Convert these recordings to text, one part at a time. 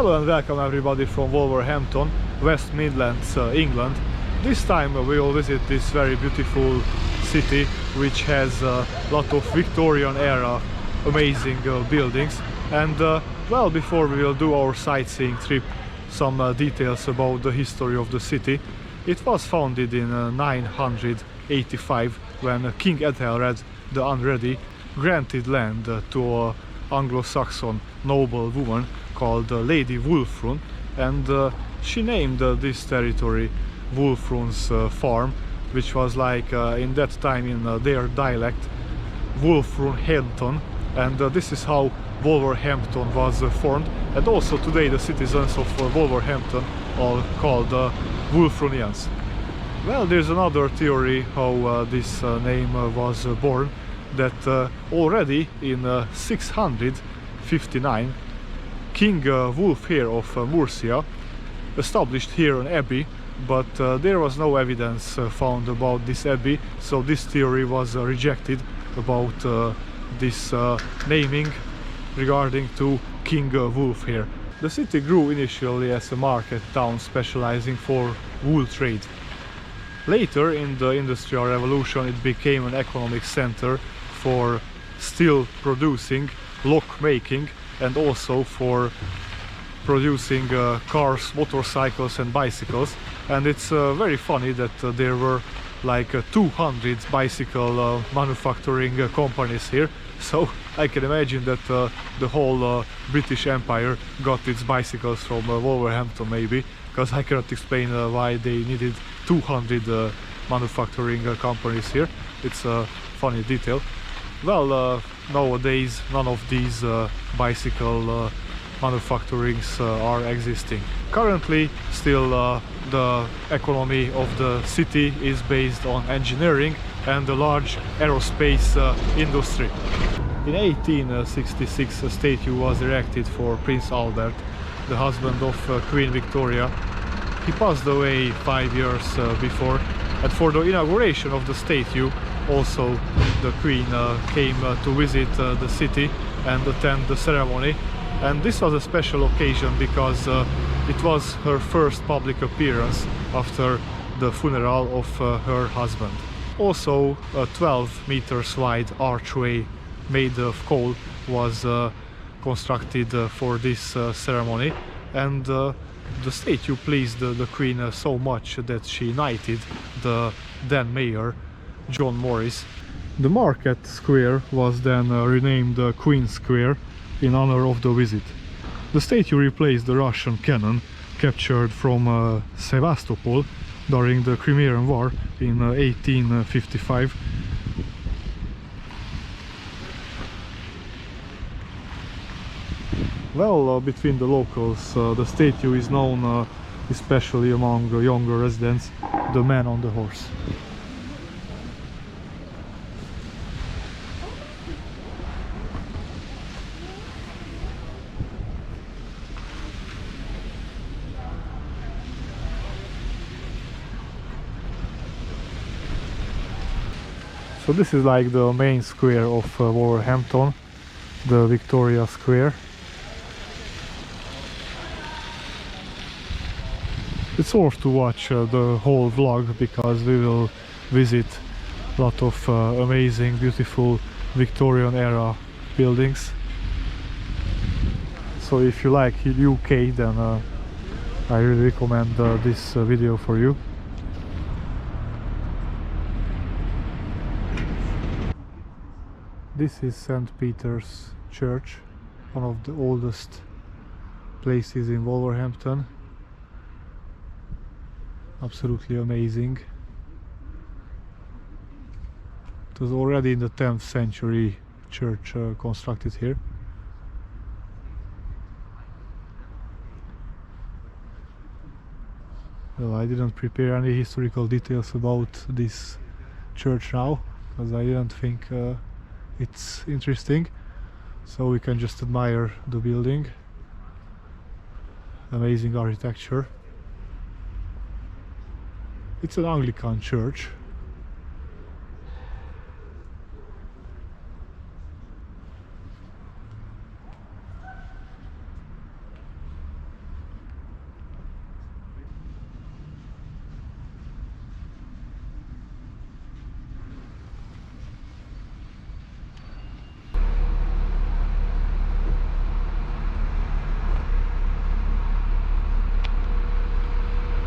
Hello and welcome everybody from Wolverhampton, West Midlands, England. This time we will visit this very beautiful city which has a lot of Victorian era amazing buildings. And well, before we will do our sightseeing trip, some details about the history of the city. It was founded in 985 when King Ethelred the Unready granted land to an Anglo-Saxon noble woman called Lady Wolfrun, and she named this territory Wolfrun's farm, which was like in that time in their dialect Wolverhampton, and this is how Wolverhampton was formed. And also today the citizens of Wolverhampton are called Wolfrunians. Well, there's another theory how this name was born, that already in 659 King Wulfhere of Mercia established here an abbey, but there was no evidence found about this abbey, so this theory was rejected about this naming regarding to King Wulfhere. The city grew initially as a market town specializing for wool trade. Later in the Industrial Revolution it became an economic center for steel producing, lock making, and also for producing cars, motorcycles and bicycles. And it's very funny that there were like 200 bicycle manufacturing companies here, so I can imagine that the whole British Empire got its bicycles from Wolverhampton maybe, because I cannot explain why they needed 200 manufacturing companies here. It's a funny detail. Well, nowadays none of these bicycle manufacturings are existing. Currently still the economy of the city is based on engineering and the large aerospace industry. In 1866 a statue was erected for Prince Albert, the husband of Queen Victoria. He passed away 5 years before, and for the inauguration of the statue also the Queen came to visit the city and attend the ceremony. And this was a special occasion because it was her first public appearance after the funeral of her husband. Also a 12 meters wide archway made of coal was constructed for this ceremony, and the statue pleased the Queen so much that she knighted the then mayor John Morris. The market square was then renamed Queen Square in honor of the visit. The statue replaced the Russian cannon captured from Sevastopol during the Crimean War in 1855. Well, between the locals, the statue is known, especially among younger residents, the man on the horse. So this is like the main square of Wolverhampton, the Victoria Square. It's worth to watch the whole vlog because we will visit a lot of amazing, beautiful Victorian era buildings. So if you like UK, then I really recommend this video for you. This is Szent Péter's church, one of the oldest places in Wolverhampton. Absolutely amazing. It was already in the 10th century church constructed here. Well, I didn't prepare any historical details about this church now, because I didn't think it's interesting, so we can just admire the building. Amazing architecture. It's an Anglican church.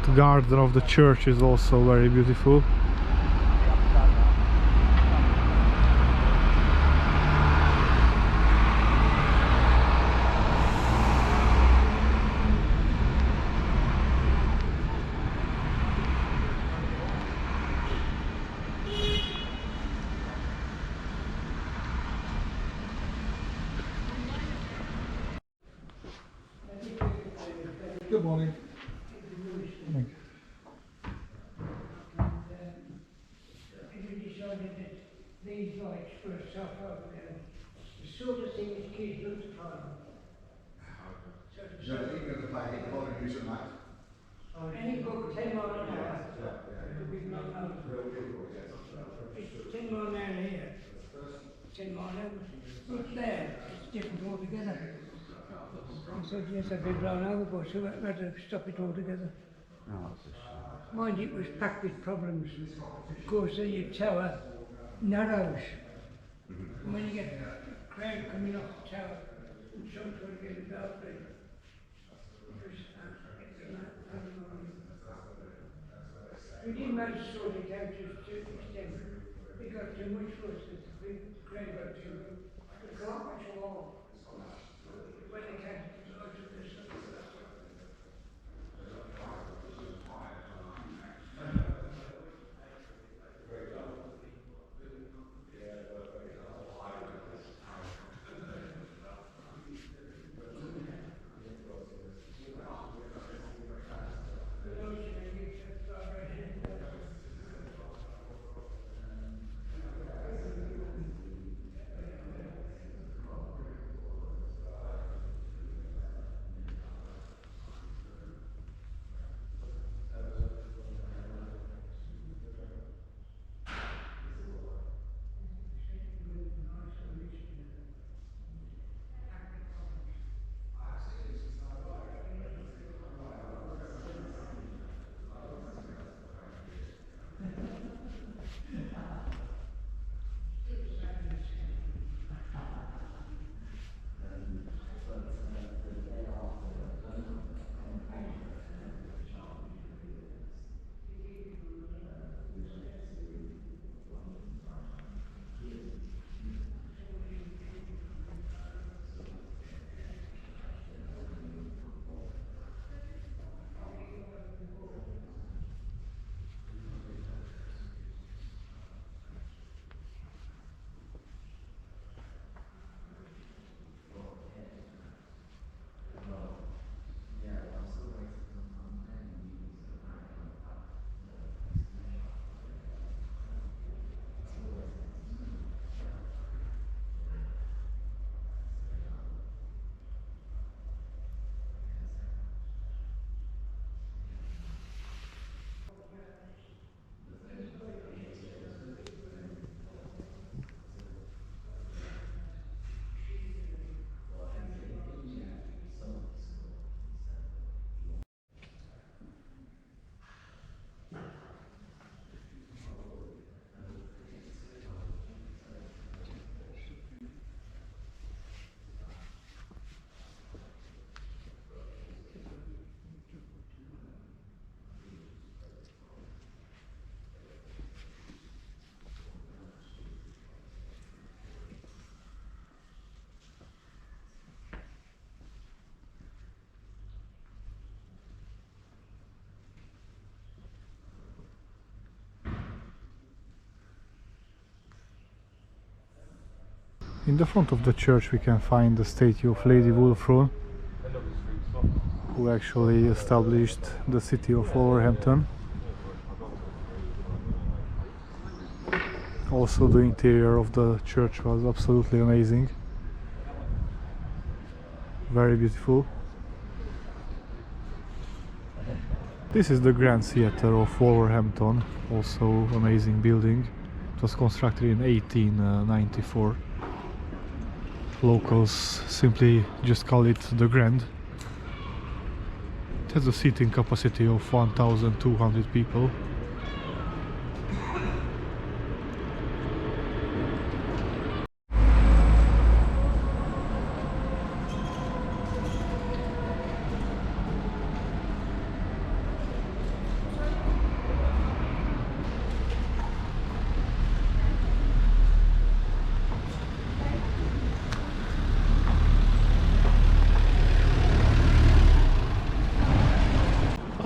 The garden of the church is also very beautiful. Good morning. Decided that these lights were self-opening. The sort of thing that kids look to find. Ja, ik ben erbij, ik woon in Utrecht. Any book 10 mile an hour. The big long house. It's 10 mile an hour here. 10 mile an hour. Look there, it's different altogether. He said, yes, I've been blown overboard, so I had to stop it altogether. Mind you, it was packed with problems. Of course, the tower narrows. And when you get a crowd coming off the tower, and some trying to get the balcony, we didn't manage to sort it out to an extent. It got too much for us, the crowd got too big. The carpets were all. When they came to this. In the front of the church we can find the statue of Lady Wolverhampton, who actually established the city of Wolverhampton. Also the interior of the church was absolutely amazing. Very beautiful. This is the Grand Theatre of Wolverhampton, also amazing building. It was constructed in 1894. Locals simply just call it the Grand. It has a seating capacity of 1,200 people.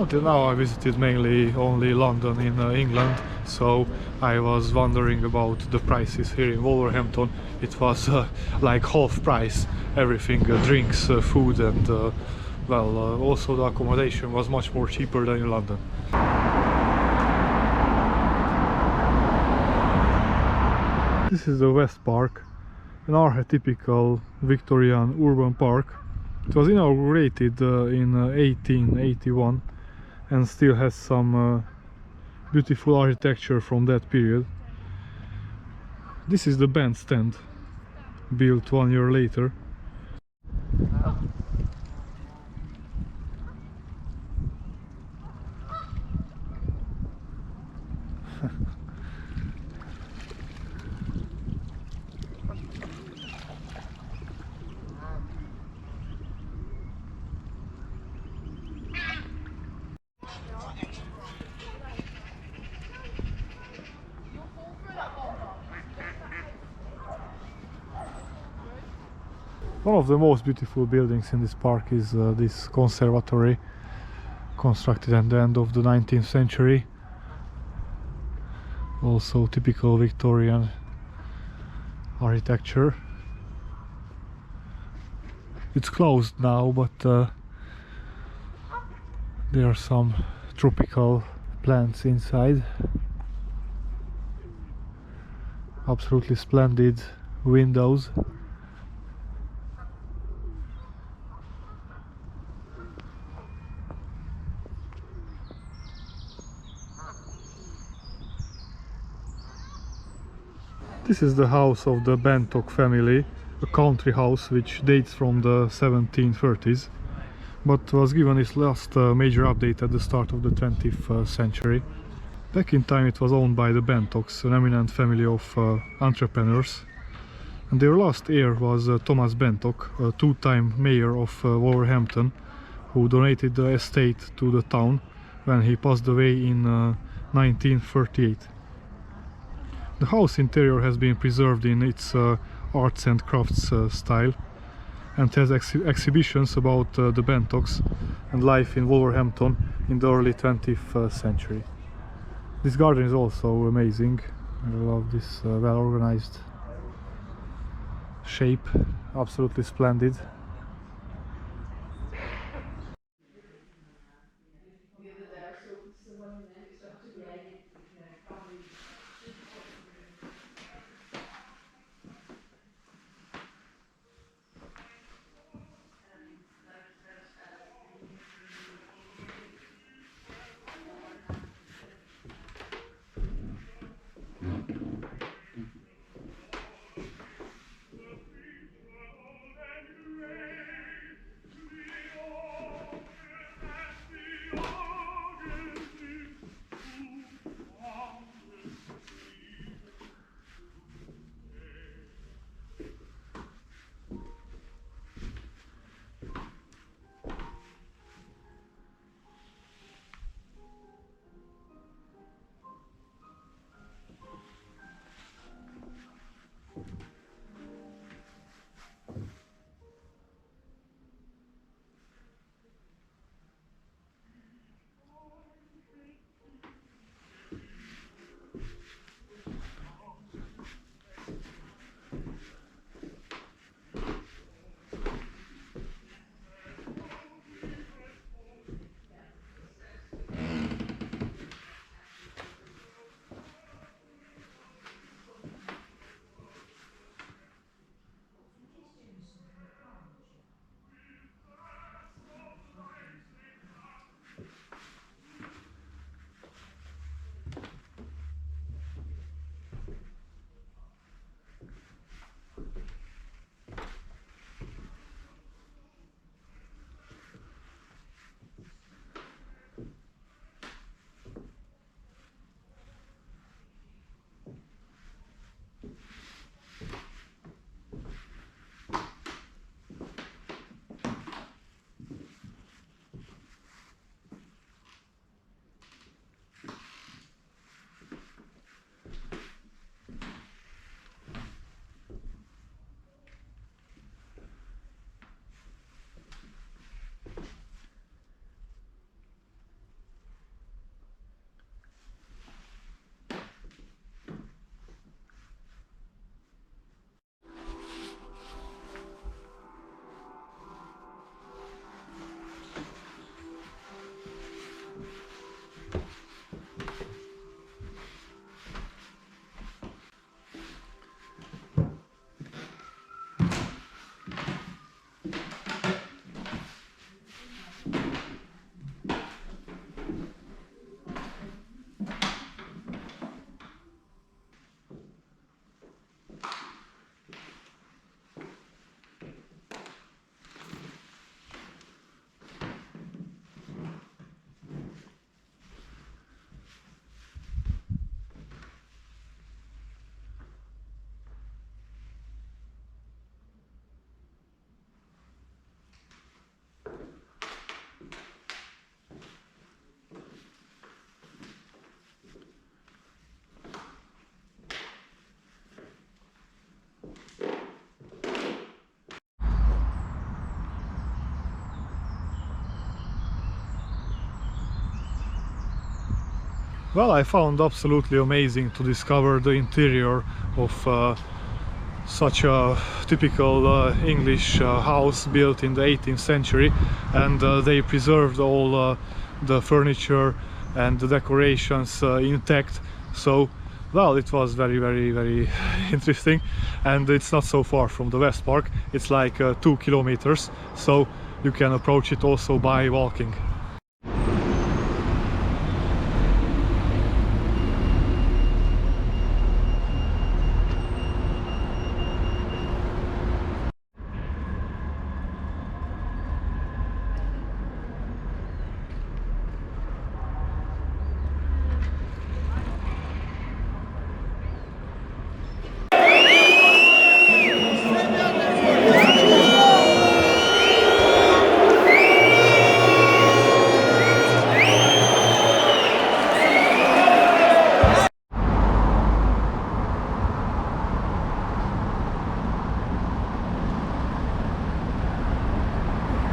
Until now I visited mainly only London in England, so I was wondering about the prices here in Wolverhampton. It was like half price, everything, drinks, food, and also the accommodation was much more cheaper than in London. This is the West Park, an archetypical Victorian urban park. It was inaugurated in 1881 and still has some beautiful architecture from that period. This is the bandstand, built 1 year later. One of the most beautiful buildings in this park is this conservatory, constructed at the end of the 19th century. Also typical Victorian architecture. It's closed now, but there are some tropical plants inside. Absolutely splendid windows. This is the house of the Bantock family, a country house which dates from the 1730s, but was given its last major update at the start of the 20th century. Back in time it was owned by the Bantocks, an eminent family of entrepreneurs, and their last heir was Thomas Bantock, a two-time mayor of Wolverhampton, who donated the estate to the town when he passed away in 1938. The house interior has been preserved in its arts and crafts style, and has exhibitions about the Bantocks and life in Wolverhampton in the early 20th century. This garden is also amazing. I love this well-organized shape, absolutely splendid. Well, I found absolutely amazing to discover the interior of such a typical English house built in the 18th century, and they preserved all the furniture and the decorations intact. So, well, it was very interesting, and it's not so far from the West Park. It's like 2 kilometers, so you can approach it also by walking.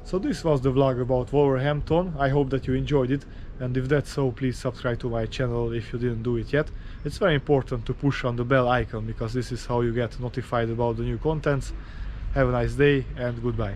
So this was the vlog about Wolverhampton. I hope that you enjoyed it, and if that's so, please subscribe to my channel if you didn't do it yet. It's very important to push on the bell icon, because this is how you get notified about the new contents. Have a nice day and goodbye.